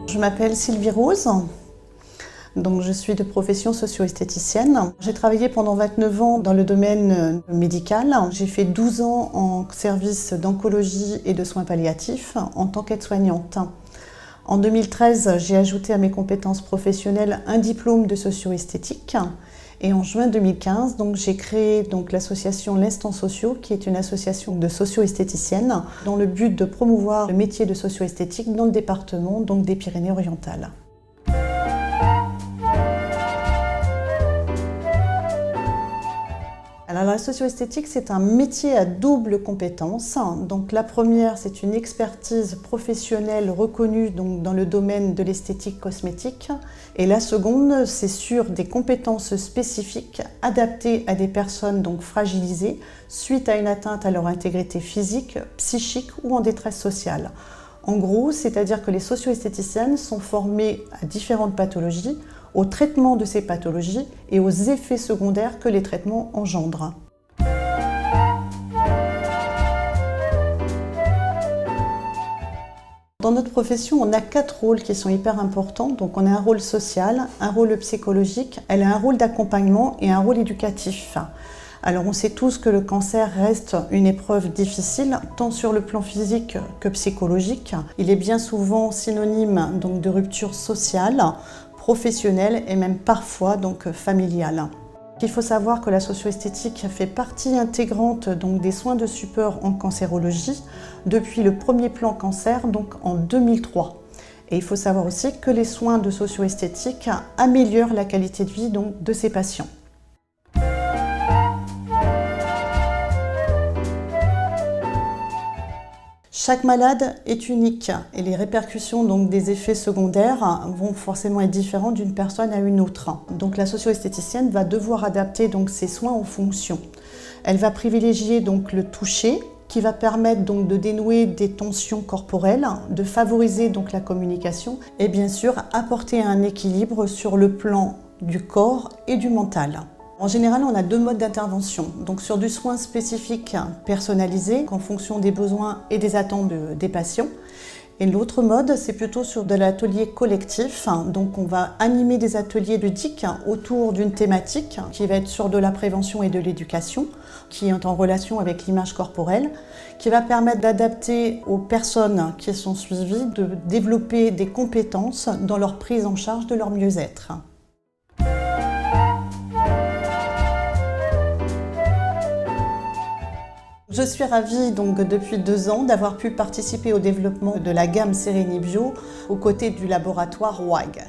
Je m'appelle Sylvie Rose, donc je suis de profession socio-esthéticienne. J'ai travaillé pendant 29 ans dans le domaine médical. J'ai fait 12 ans en service d'oncologie et de soins palliatifs en tant qu'aide-soignante. En 2013, j'ai ajouté à mes compétences professionnelles un diplôme de socio-esthétique. Et en juin 2015, j'ai créé l'association L'Instant Socio, qui est une association de socio-esthéticiennes, dans le but de promouvoir le métier de socio-esthétique dans le département des Pyrénées-Orientales. Alors la socio-esthétique, c'est un métier à double compétence. Donc la première, c'est une expertise professionnelle reconnue dans le domaine de l'esthétique cosmétique. Et la seconde, c'est sur des compétences spécifiques adaptées à des personnes fragilisées suite à une atteinte à leur intégrité physique, psychique ou en détresse sociale. En gros, c'est-à-dire que les socio-esthéticiennes sont formées à différentes pathologies, au traitement de ces pathologies et aux effets secondaires que les traitements engendrent. Dans notre profession, on a 4 rôles qui sont hyper importants. Donc on a un rôle social, un rôle psychologique, elle a un rôle d'accompagnement et un rôle éducatif. Alors on sait tous que le cancer reste une épreuve difficile, tant sur le plan physique que psychologique. Il est bien souvent synonyme de rupture sociale, professionnelle et même parfois familiale. Il faut savoir que la socio-esthétique fait partie intégrante des soins de support en cancérologie depuis le premier plan cancer en 2003. Et il faut savoir aussi que les soins de socio-esthétique améliorent la qualité de vie de ces patients. Chaque malade est unique et les répercussions des effets secondaires vont forcément être différentes d'une personne à une autre. Donc la socio-esthéticienne va devoir adapter ses soins en fonction. Elle va privilégier le toucher qui va permettre de dénouer des tensions corporelles, de favoriser la communication et bien sûr apporter un équilibre sur le plan du corps et du mental. En général, on a 2 modes d'intervention. Donc sur du soin spécifique personnalisé en fonction des besoins et des attentes des patients. Et l'autre mode, c'est plutôt sur de l'atelier collectif. Donc on va animer des ateliers ludiques autour d'une thématique qui va être sur de la prévention et de l'éducation, qui est en relation avec l'image corporelle, qui va permettre d'adapter aux personnes qui sont suivies de développer des compétences dans leur prise en charge de leur mieux-être. Je suis ravie depuis 2 ans d'avoir pu participer au développement de la gamme Sérénie Bio aux côtés du laboratoire WAG.